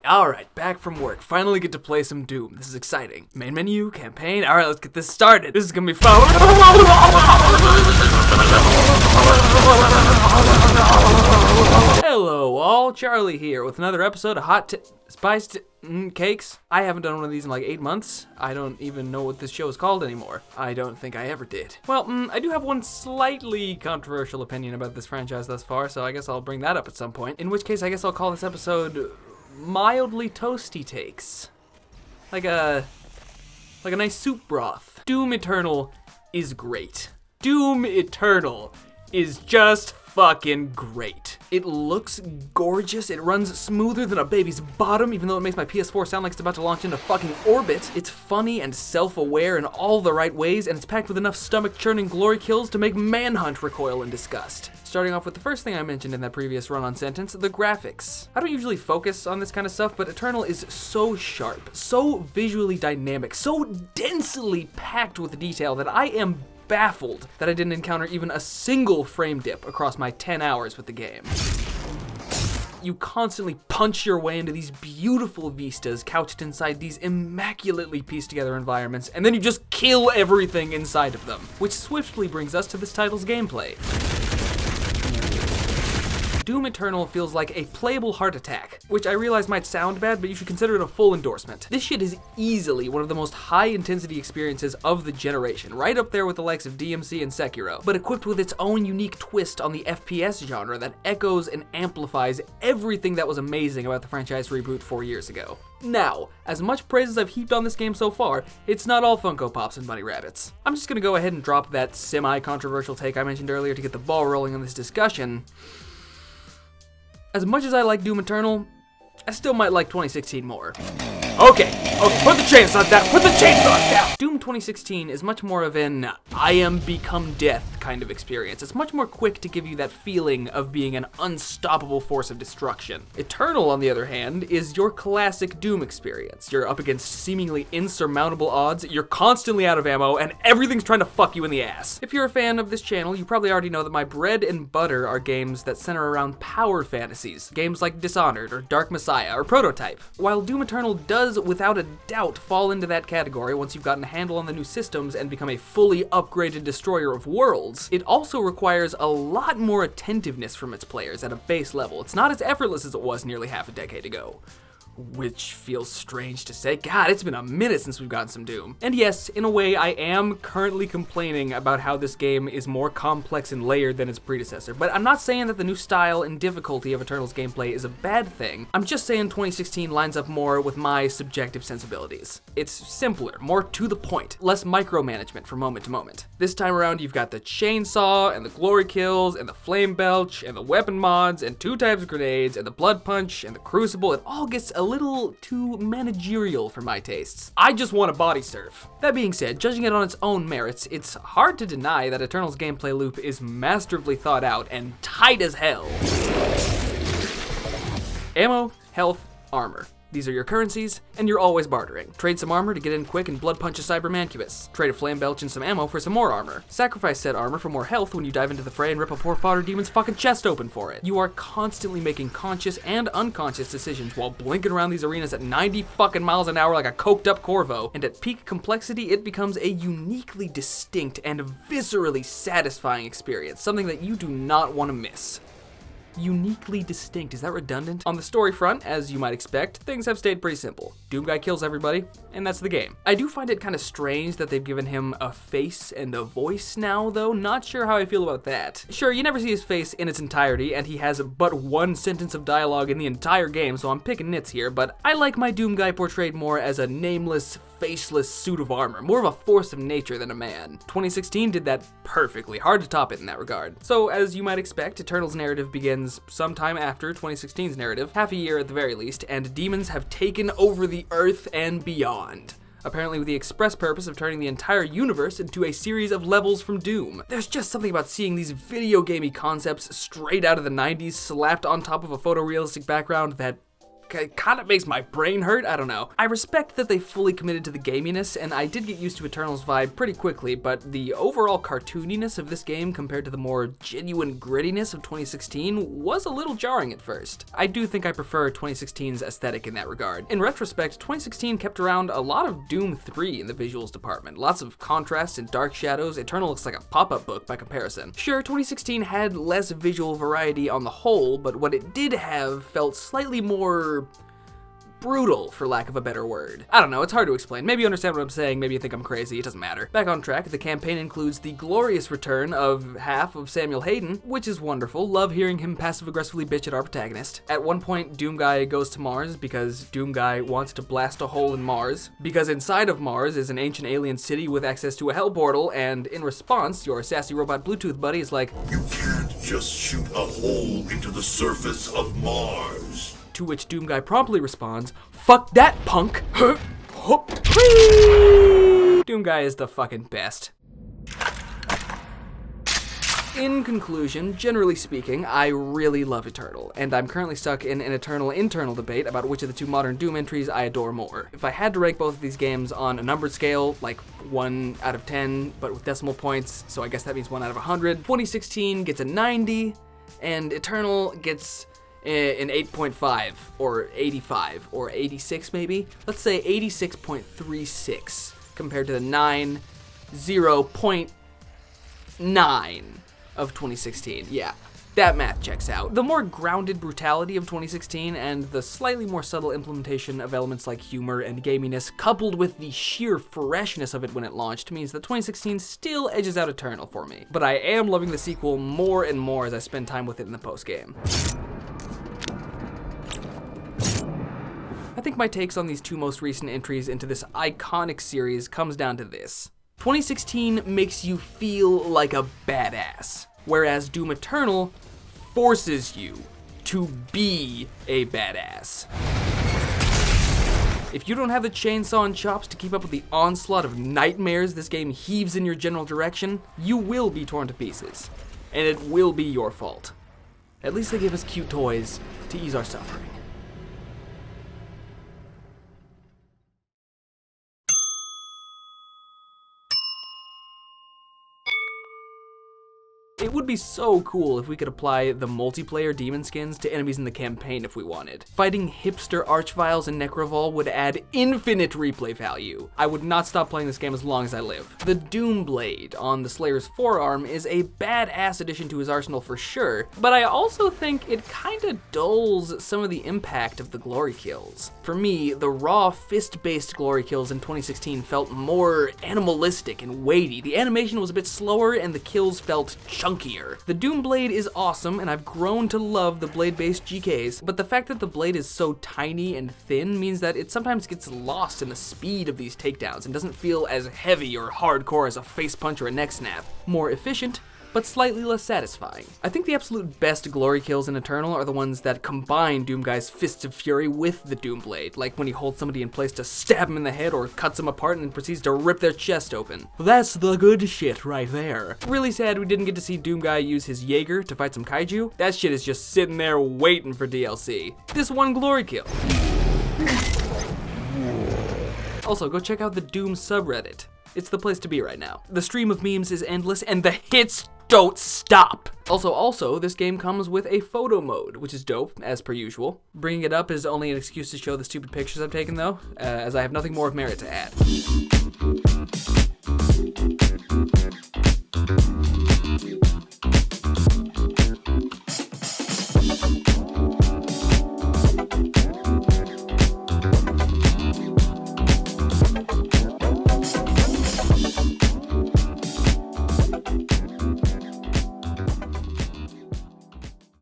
Alright, back from work. Finally get to play some Doom. This is exciting. Main menu, campaign. Alright, let's get this started. This is gonna be fun. Hello all, Charlie here with another episode of Hot Spiced Cakes. I haven't done one of these in like 8 months. I don't even know what this show is called anymore. I don't think I ever did. Well, I do have one slightly controversial opinion about this franchise thus far, so I guess I'll bring that up at some point. In which case, I guess I'll call this episode mildly toasty takes. Like a nice soup broth. Doom Eternal is great. Doom Eternal is just fucking great. It looks gorgeous, it runs smoother than a baby's bottom, even though it makes my PS4 sound like it's about to launch into fucking orbit. It's funny and self-aware in all the right ways, and it's packed with enough stomach-churning glory kills to make Manhunt recoil in disgust. Starting off with the first thing I mentioned in that previous run-on sentence, the graphics. I don't usually focus on this kind of stuff, but Eternal is so sharp, so visually dynamic, so densely packed with detail that I am baffled that I didn't encounter even a single frame dip across my 10 hours with the game. You constantly punch your way into these beautiful vistas couched inside these immaculately pieced together environments, and then you just kill everything inside of them. Which swiftly brings us to this title's gameplay. Doom Eternal feels like a playable heart attack, which I realize might sound bad, but you should consider it a full endorsement. This shit is easily one of the most high-intensity experiences of the generation, right up there with the likes of DMC and Sekiro, but equipped with its own unique twist on the FPS genre that echoes and amplifies everything that was amazing about the franchise reboot 4 years ago. Now, as much praise as I've heaped on this game so far, it's not all Funko Pops and Bunny Rabbits. I'm just gonna go ahead and drop that semi-controversial take I mentioned earlier to get the ball rolling on this discussion. As much as I like Doom Eternal, I still might like 2016 more. Okay, put the chainsaw down, put the chainsaw down! Doom 2016 is much more of an I am become death kind of experience. It's much more quick to give you that feeling of being an unstoppable force of destruction. Eternal, on the other hand, is your classic Doom experience. You're up against seemingly insurmountable odds, you're constantly out of ammo, and everything's trying to fuck you in the ass. If you're a fan of this channel, you probably already know that my bread and butter are games that center around power fantasies. Games like Dishonored, or Dark Messiah, or Prototype. While Doom Eternal does without a doubt fall into that category once you've gotten a handle on the new systems and become a fully upgraded destroyer of worlds, it also requires a lot more attentiveness from its players at a base level. It's not as effortless as it was nearly half a decade ago. Which feels strange to say. God, it's been a minute since we've gotten some Doom. And yes, in a way, I am currently complaining about how this game is more complex and layered than its predecessor, but I'm not saying that the new style and difficulty of Eternal's gameplay is a bad thing. I'm just saying 2016 lines up more with my subjective sensibilities. It's simpler, more to the point, less micromanagement from moment to moment. This time around, you've got the chainsaw, and the glory kills, and the flame belch, and the weapon mods, and 2 types of grenades, and the blood punch, and the crucible. It all gets a little too managerial for my tastes. I just want a body surf. That being said, judging it on its own merits, it's hard to deny that Eternal's gameplay loop is masterfully thought out and tight as hell. Ammo, health, armor. These are your currencies, and you're always bartering. Trade some armor to get in quick and blood punch a cyber mancubus. Trade a flame belch and some ammo for some more armor. Sacrifice said armor for more health when you dive into the fray and rip a poor fodder demon's fucking chest open for it. You are constantly making conscious and unconscious decisions while blinking around these arenas at 90 fucking miles an hour like a coked up Corvo, and at peak complexity it becomes a uniquely distinct and viscerally satisfying experience, something that you do not want to miss. Uniquely distinct, is that redundant? On the story front, as you might expect, things have stayed pretty simple. Doom Guy kills everybody, and that's the game. I do find it kind of strange that they've given him a face and a voice now, though. Not sure how I feel about that. Sure, you never see his face in its entirety, and he has but 1 sentence of dialogue in the entire game, so I'm picking nits here, but I like my Doom Guy portrayed more as a nameless, faceless suit of armor, more of a force of nature than a man. 2016 did that perfectly, hard to top it in that regard. So, as you might expect, Eternal's narrative begins sometime after 2016's narrative, half a year at the very least, and demons have taken over the earth and beyond. Apparently with the express purpose of turning the entire universe into a series of levels from Doom. There's just something about seeing these video gamey concepts straight out of the 90s slapped on top of a photorealistic background that It kind of makes my brain hurt, I don't know. I respect that they fully committed to the gaminess, and I did get used to Eternal's vibe pretty quickly, but the overall cartooniness of this game compared to the more genuine grittiness of 2016 was a little jarring at first. I do think I prefer 2016's aesthetic in that regard. In retrospect, 2016 kept around a lot of Doom 3 in the visuals department. Lots of contrast and dark shadows. Eternal looks like a pop-up book by comparison. Sure, 2016 had less visual variety on the whole, but what it did have felt slightly more brutal, for lack of a better word. I don't know, it's hard to explain. Maybe you understand what I'm saying, maybe you think I'm crazy, it doesn't matter. Back on track, the campaign includes the glorious return of half of Samuel Hayden, which is wonderful. Love hearing him passive-aggressively bitch at our protagonist. At one point, Doom Guy goes to Mars because Doom Guy wants to blast a hole in Mars, because inside of Mars is an ancient alien city with access to a hell portal, and in response, your sassy robot Bluetooth buddy is like, "You can't just shoot a hole into the surface of Mars." To which Doom Guy promptly responds, "Fuck that, punk!" Doom Guy is the fucking best. In conclusion, generally speaking, I really love Eternal, and I'm currently stuck in an eternal internal debate about which of the two modern Doom entries I adore more. If I had to rank both of these games on a numbered scale, like 1 out of 10, but with decimal points, so I guess that means 1 out of 100, 2016 gets a 90, and Eternal gets an 8.5, or 85, or 86 maybe? Let's say 86.36 compared to the 0.9 of 2016. Yeah, that math checks out. The more grounded brutality of 2016 and the slightly more subtle implementation of elements like humor and gaminess, coupled with the sheer freshness of it when it launched, means that 2016 still edges out Eternal for me. But I am loving the sequel more and more as I spend time with it in the post-game. I think my takes on these two most recent entries into this iconic series comes down to this. 2016 makes you feel like a badass, whereas Doom Eternal forces you to be a badass. If you don't have the chainsaw and chops to keep up with the onslaught of nightmares this game heaves in your general direction, you will be torn to pieces, and it will be your fault. At least they give us cute toys to ease our suffering. It would be so cool if we could apply the multiplayer demon skins to enemies in the campaign if we wanted. Fighting hipster Archviles and Necrovol would add infinite replay value. I would not stop playing this game as long as I live. The Doom Blade on the Slayer's forearm is a badass addition to his arsenal for sure, but I also think it kinda dulls some of the impact of the glory kills. For me, the raw fist-based glory kills in 2016 felt more animalistic and weighty. The animation was a bit slower and the kills felt chunkier. The Doom Blade is awesome, and I've grown to love the blade-based GKs, but the fact that the blade is so tiny and thin means that it sometimes gets lost in the speed of these takedowns and doesn't feel as heavy or hardcore as a face punch or a neck snap. More efficient, but slightly less satisfying. I think the absolute best glory kills in Eternal are the ones that combine Doom Guy's Fists of Fury with the Doom Blade, like when he holds somebody in place to stab him in the head or cuts them apart and then proceeds to rip their chest open. That's the good shit right there. Really sad we didn't get to see Doom Guy use his Jaeger to fight some kaiju. That shit is just sitting there waiting for DLC. This one glory kill. Also, go check out the Doom subreddit. It's the place to be right now. The stream of memes is endless and the hits don't stop. Also, this game comes with a photo mode, which is dope, as per usual. Bringing it up is only an excuse to show the stupid pictures I've taken though, as I have nothing more of merit to add.